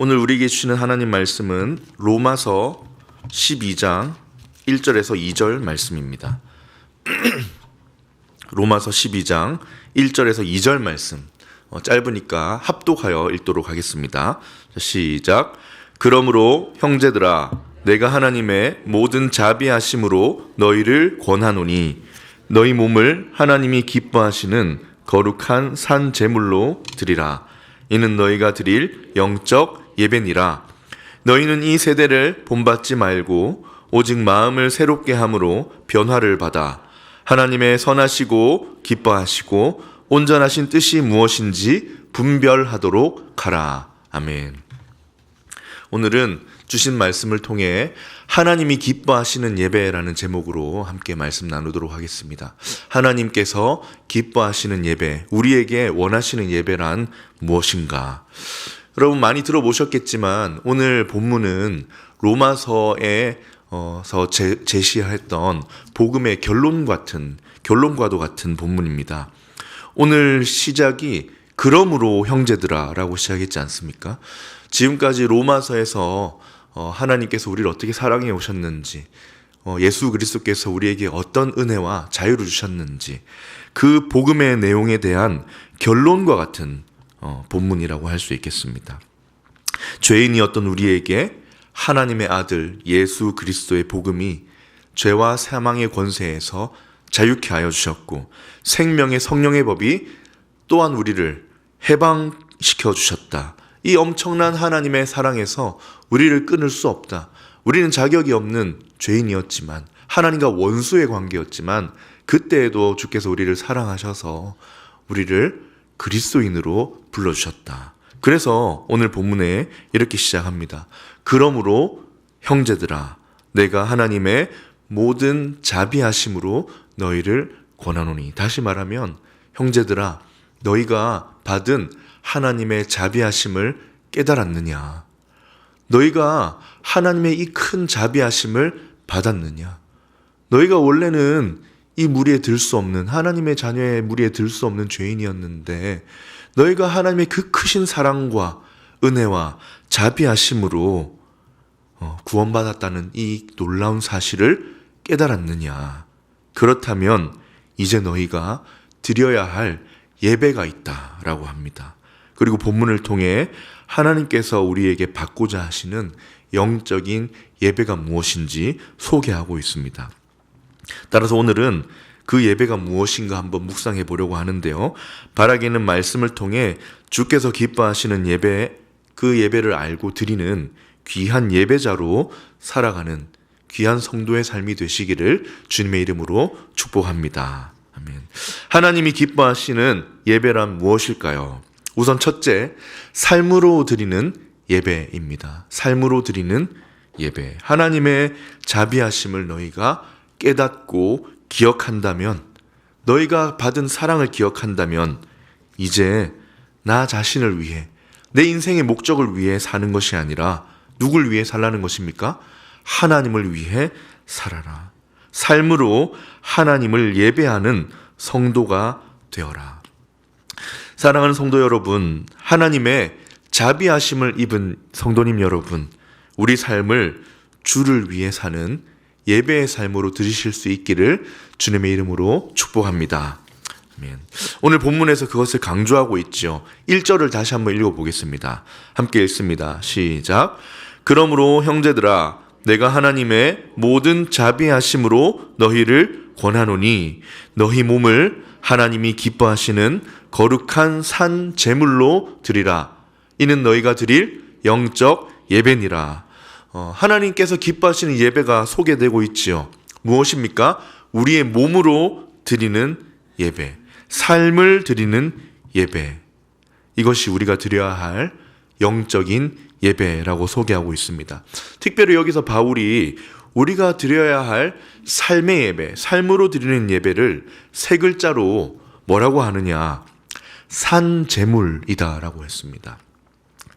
오늘 우리에게 주시는 하나님 말씀은 로마서 12장 1절에서 2절 말씀입니다. 로마서 12장 1절에서 2절 말씀, 짧으니까 합독하여 읽도록 하겠습니다. 시작. 그러므로 형제들아, 내가 하나님의 모든 자비하심으로 너희를 권하노니 너희 몸을 하나님이 기뻐하시는 거룩한 산 제물로 드리라. 이는 너희가 드릴 영적 예배니라. 너희는 이 세대를 본받지 말고 오직 마음을 새롭게 함으로 변화를 받아 하나님의 선하시고 기뻐하시고 온전하신 뜻이 무엇인지 분별하도록 하라. 아멘. 오늘은 주신 말씀을 통해 하나님이 기뻐하시는 예배라는 제목으로 함께 말씀 나누도록 하겠습니다. 하나님께서 기뻐하시는 예배, 우리에게 원하시는 예배란 무엇인가? 여러분 많이 들어보셨겠지만 오늘 본문은 로마서에서 제시했던 복음의 결론과도 같은 본문입니다. 오늘 시작이 그러므로 형제들아 라고 시작했지 않습니까? 지금까지 로마서에서 하나님께서 우리를 어떻게 사랑해 오셨는지, 예수 그리스도께서 우리에게 어떤 은혜와 자유를 주셨는지, 그 복음의 내용에 대한 결론과 같은 본문이라고 할 수 있겠습니다. 죄인이었던 우리에게 하나님의 아들 예수 그리스도의 복음이 죄와 사망의 권세에서 자유케 하여 주셨고, 생명의 성령의 법이 또한 우리를 해방시켜 주셨다. 이 엄청난 하나님의 사랑에서 우리를 끊을 수 없다. 우리는 자격이 없는 죄인이었지만, 하나님과 원수의 관계였지만, 그때에도 주께서 우리를 사랑하셔서 우리를 그리스도인으로 불러주셨다. 그래서 오늘 본문에 이렇게 시작합니다. 그러므로 형제들아, 내가 하나님의 모든 자비하심으로 너희를 권하노니. 다시 말하면 형제들아, 너희가 받은 하나님의 자비하심을 깨달았느냐? 너희가 하나님의 이 큰 자비하심을 받았느냐? 너희가 원래는 이 무리에 들 수 없는, 하나님의 자녀의 무리에 들 수 없는 죄인이었는데 너희가 하나님의 그 크신 사랑과 은혜와 자비하심으로 구원받았다는 이 놀라운 사실을 깨달았느냐? 그렇다면 이제 너희가 드려야 할 예배가 있다라고 합니다. 그리고 본문을 통해 하나님께서 우리에게 받고자 하시는 영적인 예배가 무엇인지 소개하고 있습니다. 따라서 오늘은 그 예배가 무엇인가 한번 묵상해 보려고 하는데요. 바라기는 말씀을 통해 주께서 기뻐하시는 예배, 그 예배를 알고 드리는 귀한 예배자로 살아가는 귀한 성도의 삶이 되시기를 주님의 이름으로 축복합니다. 아멘. 하나님이 기뻐하시는 예배란 무엇일까요? 우선 첫째, 삶으로 드리는 예배입니다. 삶으로 드리는 예배. 하나님의 자비하심을 너희가 깨닫고 기억한다면, 너희가 받은 사랑을 기억한다면 이제 나 자신을 위해, 내 인생의 목적을 위해 사는 것이 아니라 누굴 위해 살라는 것입니까? 하나님을 위해 살아라. 삶으로 하나님을 예배하는 성도가 되어라. 사랑하는 성도 여러분, 하나님의 자비하심을 입은 성도님 여러분, 우리 삶을 주를 위해 사는 예배의 삶으로 들으실 수 있기를 주님의 이름으로 축복합니다. 아멘. 오늘 본문에서 그것을 강조하고 있죠. 1절을 다시 한번 읽어보겠습니다. 함께 읽습니다. 시작. 그러므로 형제들아, 내가 하나님의 모든 자비하심으로 너희를 권하노니 너희 몸을 하나님이 기뻐하시는 거룩한 산 제물로 드리라. 이는 너희가 드릴 영적 예배니라. 하나님께서 기뻐하시는 예배가 소개되고 있지요. 무엇입니까? 우리의 몸으로 드리는 예배, 삶을 드리는 예배. 이것이 우리가 드려야 할 영적인 예배라고 소개하고 있습니다. 특별히 여기서 바울이 우리가 드려야 할 삶의 예배, 삶으로 드리는 예배를 세 글자로 뭐라고 하느냐? 산제물이다라고 했습니다.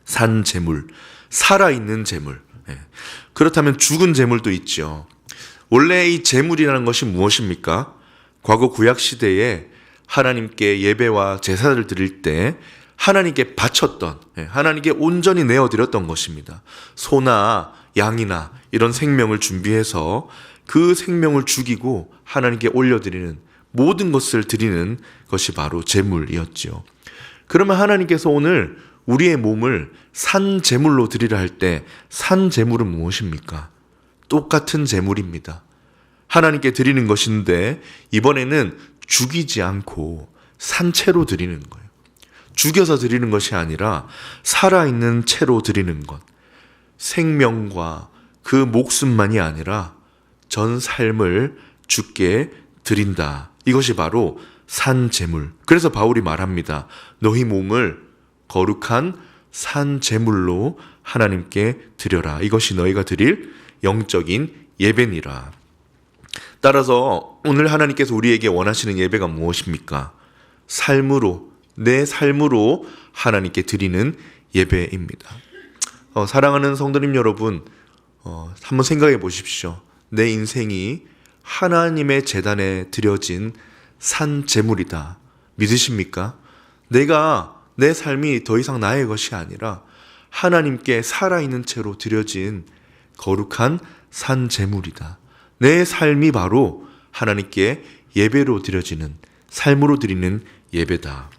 산제물, 살아있는 제물. 그렇다면 죽은 제물도 있죠. 원래 이 제물이라는 것이 무엇입니까? 과거 구약 시대에 하나님께 예배와 제사를 드릴 때 하나님께 바쳤던, 하나님께 온전히 내어드렸던 것입니다. 소나 양이나 이런 생명을 준비해서 그 생명을 죽이고 하나님께 올려드리는 모든 것을 드리는 것이 바로 제물이었지요. 그러면 하나님께서 오늘 우리의 몸을 산 제물로 드리라 할 때 산 제물은 무엇입니까? 똑같은 제물입니다. 하나님께 드리는 것인데 이번에는 죽이지 않고 산채로 드리는 거예요. 죽여서 드리는 것이 아니라 살아있는 채로 드리는 것. 생명과 그 목숨만이 아니라 전 삶을 주께 드린다. 이것이 바로 산 제물. 그래서 바울이 말합니다. 너희 몸을 거룩한 산 제물로 하나님께 드려라. 이것이 너희가 드릴 영적인 예배니라. 따라서 오늘 하나님께서 우리에게 원하시는 예배가 무엇입니까? 삶으로, 내 삶으로 하나님께 드리는 예배입니다. 사랑하는 성도님 여러분, 한번 생각해 보십시오. 내 인생이 하나님의 제단에 드려진 산 제물이다. 믿으십니까? 내 삶이 더 이상 나의 것이 아니라 하나님께 살아있는 채로 드려진 거룩한 산 제물이다. 내 삶이 바로 하나님께 예배로 드려지는, 삶으로 드리는 예배다.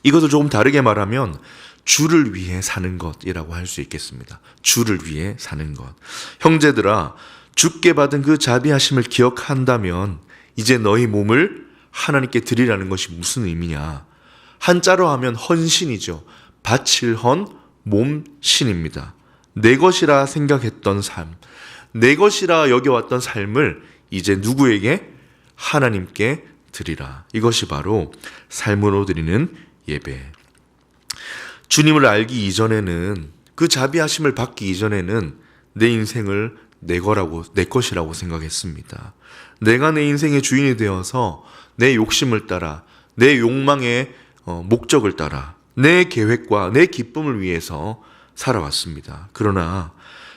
이것을 조금 다르게 말하면 주를 위해 사는 것이라고 할 수 있겠습니다. 주를 위해 사는 것. 형제들아, 주께 받은 그 자비하심을 기억한다면 이제 너희 몸을 하나님께 드리라는 것이 무슨 의미냐? 한자로 하면 헌신이죠. 바칠 헌, 몸신입니다. 내 것이라 생각했던 삶, 내 것이라 여겨왔던 삶을 이제 누구에게? 하나님께 드리라. 이것이 바로 삶으로 드리는 예배. 주님을 알기 이전에는, 그 자비하심을 받기 이전에는 내 인생을 내 것이라고 생각했습니다. 내가 내 인생의 주인이 되어서 내 욕심을 따라, 내 욕망의 목적을 따라, 내 계획과 내 기쁨을 위해서 살아왔습니다. 그러나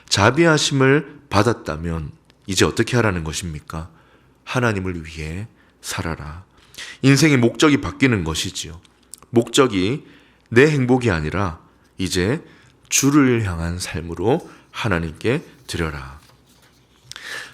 자비하심을 받았다면 이제 어떻게 하라는 것입니까? 하나님을 위해 살아라. 인생의 목적이 바뀌는 것이지요. 목적이 내 행복이 아니라 이제 주를 향한 삶으로 하나님께 드려라.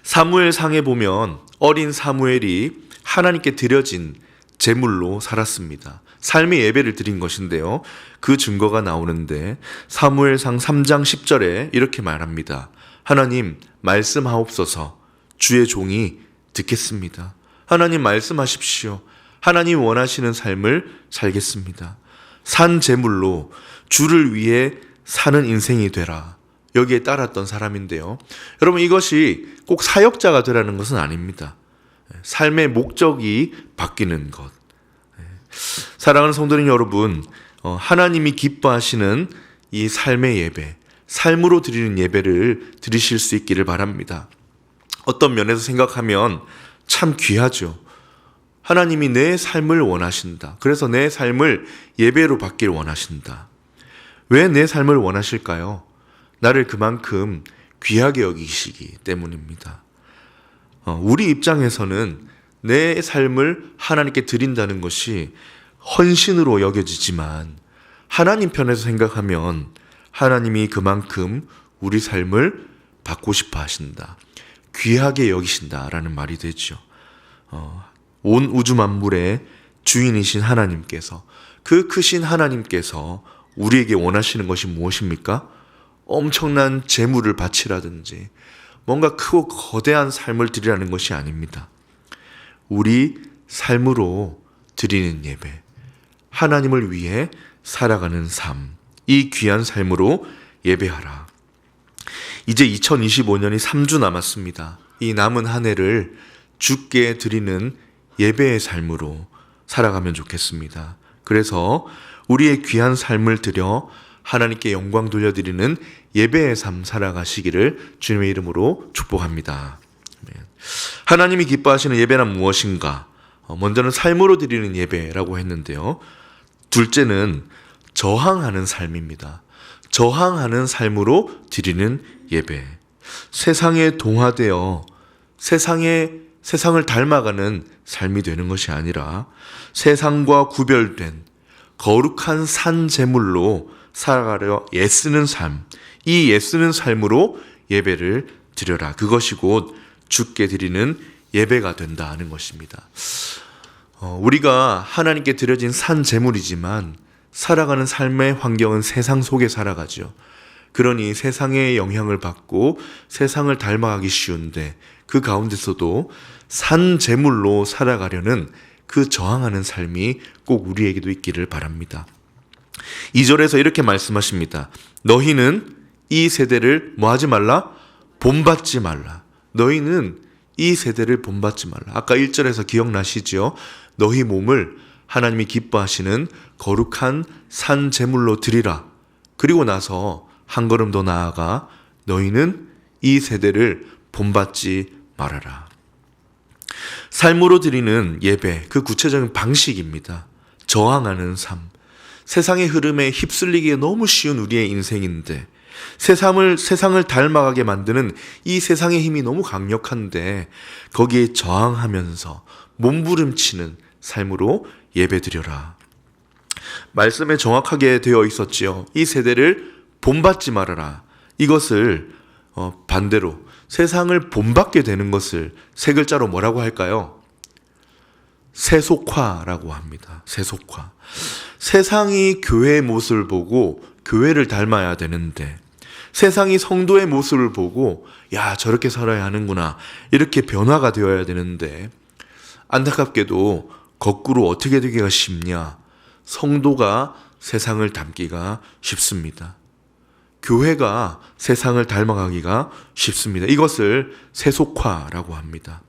사무엘상에 보면 어린 사무엘이 하나님께 드려진 제물로 살았습니다. 삶의 예배를 드린 것인데요. 그 증거가 나오는데 사무엘상 3장 10절에 이렇게 말합니다. 하나님 말씀하옵소서. 주의 종이 듣겠습니다. 하나님 말씀하십시오. 하나님 원하시는 삶을 살겠습니다. 산 제물로 주를 위해 사는 인생이 되라. 여기에 따랐던 사람인데요. 여러분, 이것이 꼭 사역자가 되라는 것은 아닙니다. 삶의 목적이 바뀌는 것. 사랑하는 성도님 여러분, 하나님이 기뻐하시는 이 삶의 예배, 삶으로 드리는 예배를 드리실 수 있기를 바랍니다. 어떤 면에서 생각하면 참 귀하죠. 하나님이 내 삶을 원하신다. 그래서 내 삶을 예배로 받기를 원하신다. 왜 내 삶을 원하실까요? 나를 그만큼 귀하게 여기시기 때문입니다. 우리 입장에서는 내 삶을 하나님께 드린다는 것이 헌신으로 여겨지지만 하나님 편에서 생각하면 하나님이 그만큼 우리 삶을 받고 싶어 하신다. 귀하게 여기신다라는 말이 되죠. 온 우주 만물의 주인이신 하나님께서, 그 크신 하나님께서 우리에게 원하시는 것이 무엇입니까? 엄청난 재물을 바치라든지 뭔가 크고 거대한 삶을 드리라는 것이 아닙니다. 우리 삶으로 드리는 예배, 하나님을 위해 살아가는 삶, 이 귀한 삶으로 예배하라. 이제 2025년이 3주 남았습니다. 이 남은 한 해를 주께 드리는 예배의 삶으로 살아가면 좋겠습니다. 그래서 우리의 귀한 삶을 드려 하나님께 영광 돌려드리는 예배의 삶 살아가시기를 주님의 이름으로 축복합니다. 하나님이 기뻐하시는 예배란 무엇인가? 먼저는 삶으로 드리는 예배라고 했는데요. 둘째는 저항하는 삶입니다. 저항하는 삶으로 드리는 예배. 세상에 동화되어 세상을 닮아가는 삶이 되는 것이 아니라 세상과 구별된 거룩한 산 제물로 살아가려 애쓰는 삶, 이 애쓰는 삶으로 예배를 드려라. 그것이 곧 주께 드리는 예배가 된다 하는 것입니다. 우리가 하나님께 드려진 산 제물이지만 살아가는 삶의 환경은 세상 속에 살아가죠. 그러니 세상의 영향을 받고 세상을 닮아가기 쉬운데 그 가운데서도 산 제물로 살아가려는 그 저항하는 삶이 꼭 우리에게도 있기를 바랍니다. 2절에서 이렇게 말씀하십니다. 너희는 이 세대를 뭐하지 말라? 본받지 말라. 너희는 이 세대를 본받지 말라. 아까 1절에서 기억나시죠? 너희 몸을 하나님이 기뻐하시는 거룩한 산 제물로 드리라. 그리고 나서 한 걸음 더 나아가 너희는 이 세대를 본받지 말아라. 삶으로 드리는 예배, 그 구체적인 방식입니다. 저항하는 삶. 세상의 흐름에 휩쓸리기에 너무 쉬운 우리의 인생인데 세상을 닮아가게 만드는 이 세상의 힘이 너무 강력한데 거기에 저항하면서 몸부림치는 삶으로 예배드려라. 말씀에 정확하게 되어 있었지요. 이 세대를 본받지 말아라. 이것을 반대로 세상을 본받게 되는 것을 세 글자로 뭐라고 할까요? 세속화라고 합니다. 세속화. 세상이 교회의 모습을 보고 교회를 닮아야 되는데 세상이 성도의 모습을 보고 야 저렇게 살아야 하는구나 이렇게 변화가 되어야 되는데 안타깝게도 거꾸로 어떻게 되기가 쉽냐? 성도가 세상을 닮기가 쉽습니다. 교회가 세상을 닮아가기가 쉽습니다. 이것을 세속화라고 합니다.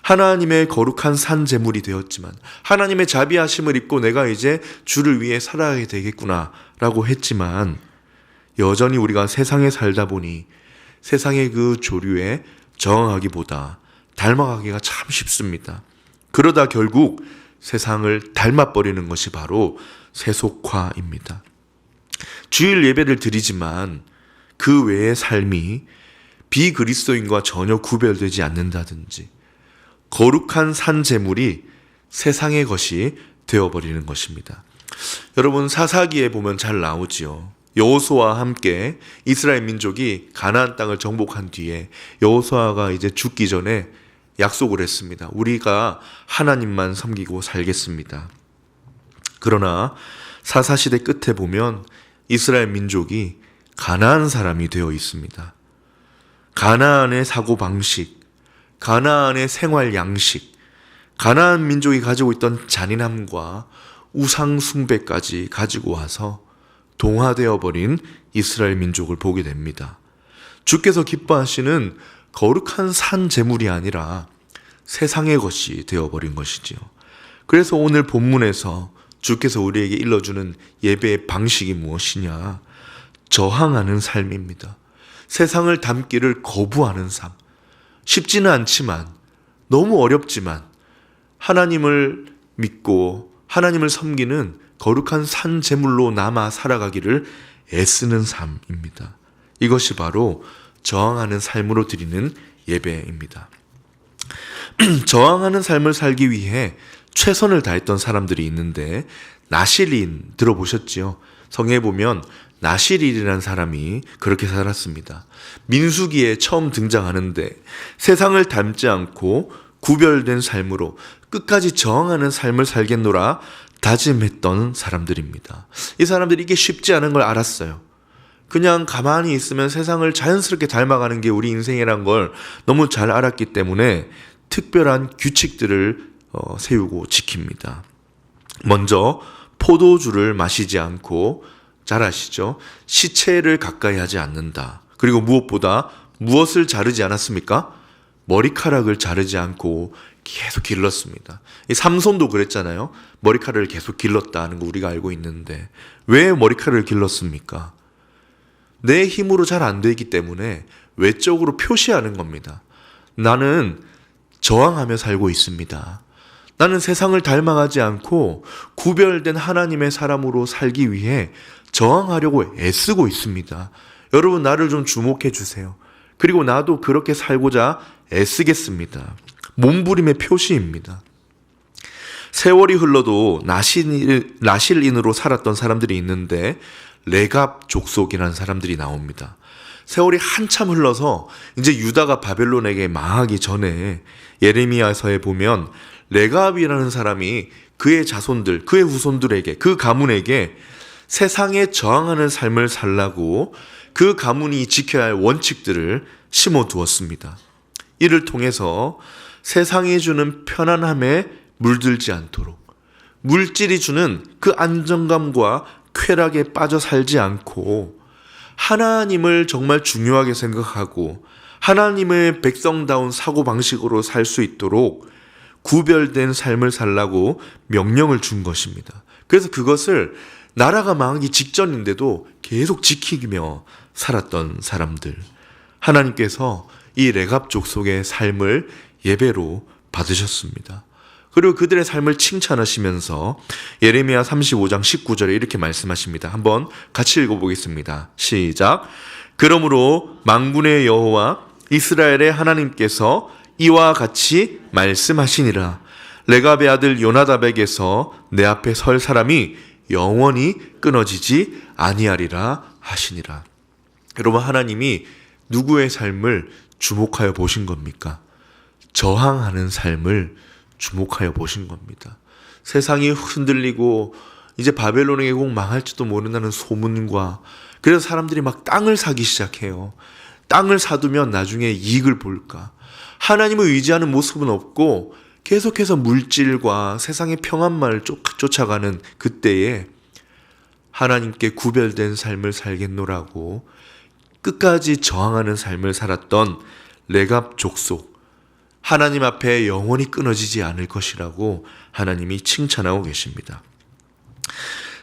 하나님의 거룩한 산 제물이 되었지만 하나님의 자비하심을 입고 내가 이제 주를 위해 살아야 되겠구나 라고 했지만 여전히 우리가 세상에 살다 보니 세상의 그 조류에 저항하기보다 닮아가기가 참 쉽습니다. 그러다 결국 세상을 닮아버리는 것이 바로 세속화입니다. 주일 예배를 드리지만 그 외의 삶이 비그리스도인과 전혀 구별되지 않는다든지 거룩한 산 제물이 세상의 것이 되어버리는 것입니다. 여러분 사사기에 보면 잘 나오지요. 여호수아와 함께 이스라엘 민족이 가나안 땅을 정복한 뒤에 여호수아가 이제 죽기 전에 약속을 했습니다. 우리가 하나님만 섬기고 살겠습니다. 그러나 사사시대 끝에 보면 이스라엘 민족이 가나안 사람이 되어 있습니다. 가나안의 사고방식, 가나안의 생활 양식, 가나안 민족이 가지고 있던 잔인함과 우상 숭배까지 가지고 와서 동화되어 버린 이스라엘 민족을 보게 됩니다. 주께서 기뻐하시는 거룩한 산 제물이 아니라 세상의 것이 되어버린 것이지요. 그래서 오늘 본문에서 주께서 우리에게 일러주는 예배의 방식이 무엇이냐? 저항하는 삶입니다. 세상을 닮기를 거부하는 삶. 쉽지는 않지만 너무 어렵지만 하나님을 믿고 하나님을 섬기는 거룩한 산 제물로 남아 살아가기를 애쓰는 삶입니다. 이것이 바로 저항하는 삶으로 드리는 예배입니다. 저항하는 삶을 살기 위해 최선을 다했던 사람들이 있는데 나실인 들어보셨지요? 성경에 보면 나실인이라는 사람이 그렇게 살았습니다. 민수기에 처음 등장하는데 세상을 닮지 않고 구별된 삶으로 끝까지 저항하는 삶을 살겠노라 다짐했던 사람들입니다. 이 사람들이 이게 쉽지 않은 걸 알았어요. 그냥 가만히 있으면 세상을 자연스럽게 닮아가는 게 우리 인생이란 걸 너무 잘 알았기 때문에 특별한 규칙들을 세우고 지킵니다. 먼저 포도주를 마시지 않고 잘 아시죠? 시체를 가까이 하지 않는다. 그리고 무엇보다 무엇을 자르지 않았습니까? 머리카락을 자르지 않고 계속 길렀습니다. 이 삼손도 그랬잖아요. 머리카락을 계속 길렀다는 거 우리가 알고 있는데 왜 머리카락을 길렀습니까? 내 힘으로 잘 안 되기 때문에 외적으로 표시하는 겁니다. 나는 저항하며 살고 있습니다. 나는 세상을 닮아가지 않고 구별된 하나님의 사람으로 살기 위해 저항하려고 애쓰고 있습니다. 여러분 나를 좀 주목해 주세요. 그리고 나도 그렇게 살고자 애쓰겠습니다. 몸부림의 표시입니다. 세월이 흘러도 나실인으로 살았던 사람들이 있는데 레갑 족속이라는 사람들이 나옵니다. 세월이 한참 흘러서 이제 유다가 바벨론에게 망하기 전에 예레미야서에 보면 레갑이라는 사람이 그의 자손들, 그의 후손들에게, 그 가문에게 세상에 저항하는 삶을 살라고 그 가문이 지켜야 할 원칙들을 심어두었습니다. 이를 통해서 세상이 주는 편안함에 물들지 않도록, 물질이 주는 그 안정감과 쾌락에 빠져 살지 않고 하나님을 정말 중요하게 생각하고 하나님의 백성다운 사고방식으로 살 수 있도록 구별된 삶을 살라고 명령을 준 것입니다. 그래서 그것을 나라가 망하기 직전인데도 계속 지키며 살았던 사람들, 하나님께서 이 레갑 족속의 삶을 예배로 받으셨습니다. 그리고 그들의 삶을 칭찬하시면서 예레미야 35장 19절에 이렇게 말씀하십니다. 한번 같이 읽어보겠습니다. 시작. 그러므로 만군의 여호와 이스라엘의 하나님께서 이와 같이 말씀하시니라. 레갑의 아들 요나답에게서 내 앞에 설 사람이 영원히 끊어지지 아니하리라 하시니라. 여러분, 하나님이 누구의 삶을 주목하여 보신 겁니까? 저항하는 삶을 주목하여 보신 겁니다. 세상이 흔들리고 이제 바벨론에게 꼭 망할지도 모른다는 소문과, 그래서 사람들이 막 땅을 사기 시작해요. 땅을 사두면 나중에 이익을 볼까? 하나님을 의지하는 모습은 없고 계속해서 물질과 세상의 평안만을 쫓아가는 그때에 하나님께 구별된 삶을 살겠노라고 끝까지 저항하는 삶을 살았던 레갑 족속, 하나님 앞에 영원히 끊어지지 않을 것이라고 하나님이 칭찬하고 계십니다.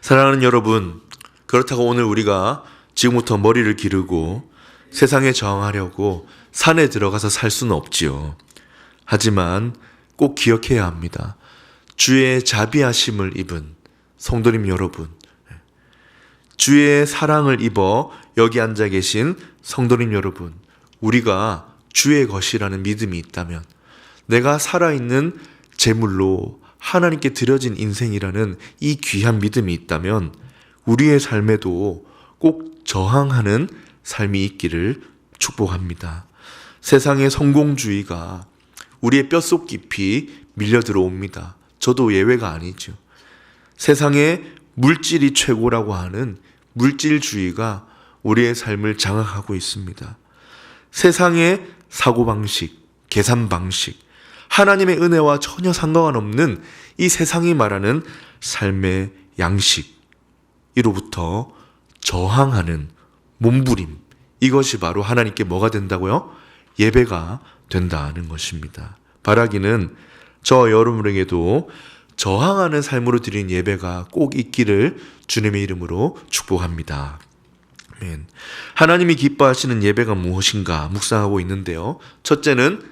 사랑하는 여러분, 그렇다고 오늘 우리가 지금부터 머리를 기르고 세상에 저항하려고 산에 들어가서 살 수는 없지요. 하지만 꼭 기억해야 합니다. 주의 자비하심을 입은 성도님 여러분, 주의 사랑을 입어 여기 앉아 계신 성도님 여러분, 우리가 주의 것이라는 믿음이 있다면, 내가 살아있는 제물로 하나님께 드려진 인생이라는 이 귀한 믿음이 있다면 우리의 삶에도 꼭 저항하는 삶이 있기를 축복합니다. 세상의 성공주의가 우리의 뼛속 깊이 밀려 들어옵니다. 저도 예외가 아니죠. 세상에 물질이 최고라고 하는 물질주의가 우리의 삶을 장악하고 있습니다. 세상의 사고방식, 계산방식, 하나님의 은혜와 전혀 상관없는 이 세상이 말하는 삶의 양식, 이로부터 저항하는 몸부림, 이것이 바로 하나님께 뭐가 된다고요? 예배가 된다는 것입니다. 바라기는 저 여러분에게도 저항하는 삶으로 드린 예배가 꼭 있기를 주님의 이름으로 축복합니다. 아멘. 하나님이 기뻐하시는 예배가 무엇인가 묵상하고 있는데요. 첫째는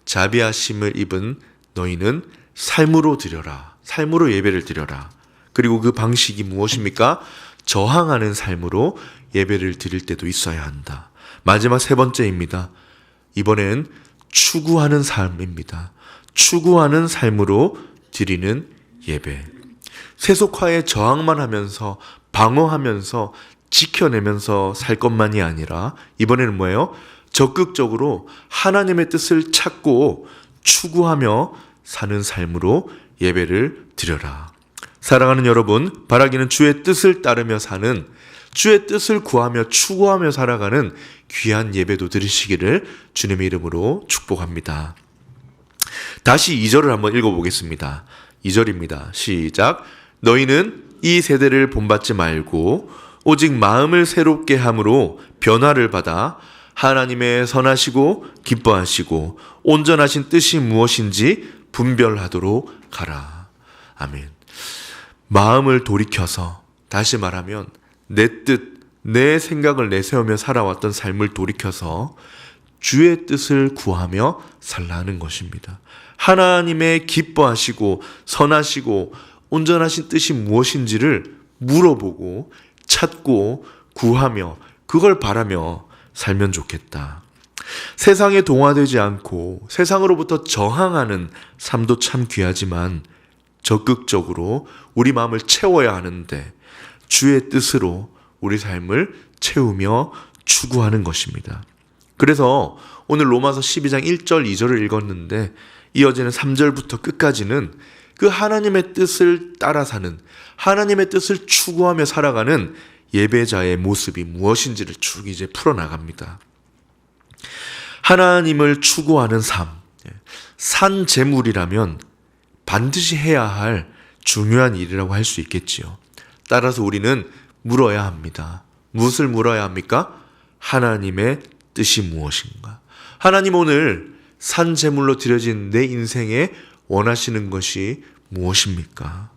자비하심을 입은 너희는 삶으로 드려라. 삶으로 예배를 드려라. 그리고 그 방식이 무엇입니까? 저항하는 삶으로 예배를 드릴 때도 있어야 한다. 마지막 세 번째입니다. 이번엔 추구하는 삶입니다. 추구하는 삶으로 드리는 예배. 세속화에 저항만 하면서 방어하면서 지켜내면서 살 것만이 아니라 이번에는 뭐예요? 적극적으로 하나님의 뜻을 찾고 추구하며 사는 삶으로 예배를 드려라. 사랑하는 여러분, 바라기는 주의 뜻을 따르며 사는, 주의 뜻을 구하며 추구하며 살아가는 귀한 예배도 드리시기를 주님의 이름으로 축복합니다. 다시 2절을 한번 읽어보겠습니다. 2절입니다. 시작. 너희는 이 세대를 본받지 말고 오직 마음을 새롭게 함으로 변화를 받아 하나님의 선하시고 기뻐하시고 온전하신 뜻이 무엇인지 분별하도록 가라. 아멘. 마음을 돌이켜서, 다시 말하면 내 뜻, 내 생각을 내세우며 살아왔던 삶을 돌이켜서 주의 뜻을 구하며 살라는 것입니다. 하나님의 기뻐하시고 선하시고 온전하신 뜻이 무엇인지를 물어보고 찾고 구하며 그걸 바라며 살면 좋겠다. 세상에 동화되지 않고 세상으로부터 저항하는 삶도 참 귀하지만 적극적으로 우리 마음을 채워야 하는데 주의 뜻으로 우리 삶을 채우며 추구하는 것입니다. 그래서 오늘 로마서 12장 1절 2절을 읽었는데 이어지는 3절부터 끝까지는 그 하나님의 뜻을 따라 사는, 하나님의 뜻을 추구하며 살아가는 예배자의 모습이 무엇인지를 쭉 이제 풀어나갑니다. 하나님을 추구하는 삶, 산 제물이라면 반드시 해야 할 중요한 일이라고 할 수 있겠지요. 따라서 우리는 물어야 합니다. 무엇을 물어야 합니까? 하나님의 뜻이 무엇인가? 하나님, 오늘 산 제물로 드려진 내 인생에 원하시는 것이 무엇입니까?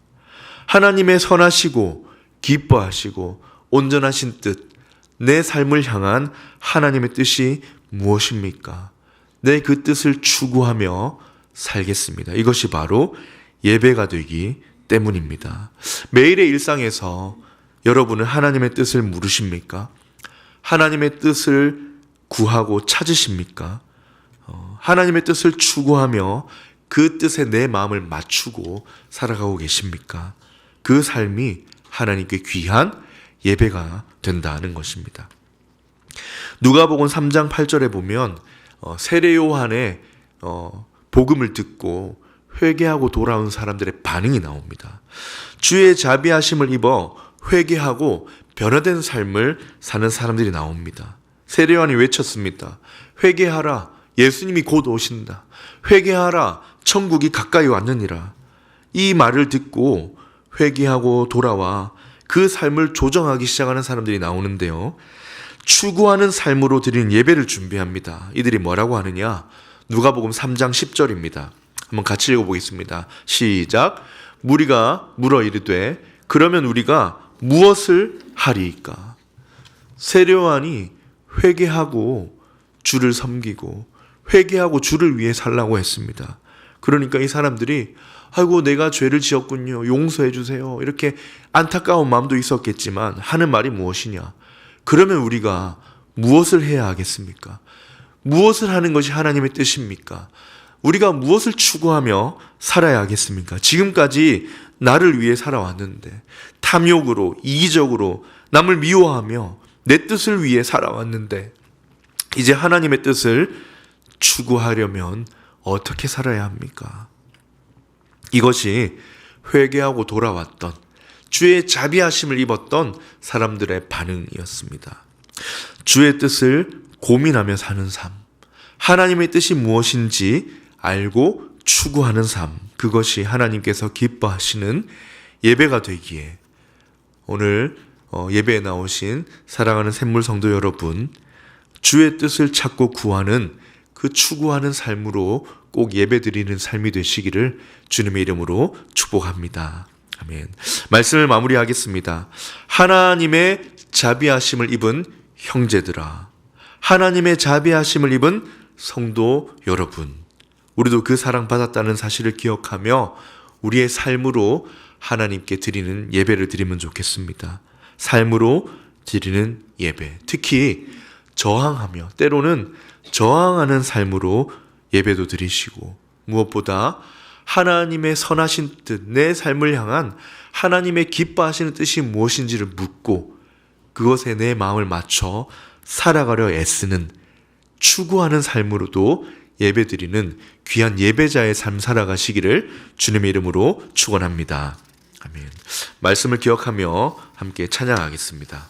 하나님의 선하시고 기뻐하시고 온전하신 뜻, 내 삶을 향한 하나님의 뜻이 무엇입니까? 내 그 뜻을 추구하며 살겠습니다. 이것이 바로 예배가 되기 때문입니다. 매일의 일상에서 여러분은 하나님의 뜻을 물으십니까? 하나님의 뜻을 구하고 찾으십니까? 하나님의 뜻을 추구하며 그 뜻에 내 마음을 맞추고 살아가고 계십니까? 그 삶이 하나님께 귀한 예배가 된다는 것입니다. 누가복음 3장 8절에 보면 세례 요한의 복음을 듣고 회개하고 돌아온 사람들의 반응이 나옵니다. 주의 자비하심을 입어 회개하고 변화된 삶을 사는 사람들이 나옵니다. 세례 요한이 외쳤습니다. 회개하라, 예수님이 곧 오신다. 회개하라, 천국이 가까이 왔느니라. 이 말을 듣고 회개하고 돌아와 그 삶을 조정하기 시작하는 사람들이 나오는데요. 추구하는 삶으로 드리는 예배를 준비합니다. 이들이 뭐라고 하느냐? 누가복음 3장 10절입니다. 한번 같이 읽어보겠습니다. 시작. 무리가 물어 이르되 그러면 우리가 무엇을 하리이까? 세례 요한이 회개하고 주를 섬기고 회개하고 주를 위해 살라고 했습니다. 그러니까 이 사람들이 아이고 내가 죄를 지었군요. 용서해 주세요. 이렇게 안타까운 마음도 있었겠지만 하는 말이 무엇이냐? 그러면 우리가 무엇을 해야 하겠습니까? 무엇을 하는 것이 하나님의 뜻입니까? 우리가 무엇을 추구하며 살아야 하겠습니까? 지금까지 나를 위해 살아왔는데 탐욕으로 이기적으로 남을 미워하며 내 뜻을 위해 살아왔는데 이제 하나님의 뜻을 추구하려면 어떻게 살아야 합니까? 이것이 회개하고 돌아왔던 주의 자비하심을 입었던 사람들의 반응이었습니다. 주의 뜻을 고민하며 사는 삶, 하나님의 뜻이 무엇인지 알고 추구하는 삶, 그것이 하나님께서 기뻐하시는 예배가 되기에 오늘 예배에 나오신 사랑하는 샘물 성도 여러분, 주의 뜻을 찾고 구하는 그 추구하는 삶으로 꼭 예배드리는 삶이 되시기를 주님의 이름으로 축복합니다. 아멘. 말씀을 마무리하겠습니다. 하나님의 자비하심을 입은 형제들아, 하나님의 자비하심을 입은 성도 여러분, 우리도 그 사랑받았다는 사실을 기억하며 우리의 삶으로 하나님께 드리는 예배를 드리면 좋겠습니다. 삶으로 드리는 예배, 특히 저항하며 때로는 저항하는 삶으로 예배도 드리시고 무엇보다 하나님의 선하신 뜻, 내 삶을 향한 하나님의 기뻐하시는 뜻이 무엇인지를 묻고 그것에 내 마음을 맞춰 살아가려 애쓰는 추구하는 삶으로도 예배드리는 귀한 예배자의 삶 살아가시기를 주님의 이름으로 축원합니다. 아멘. 말씀을 기억하며 함께 찬양하겠습니다.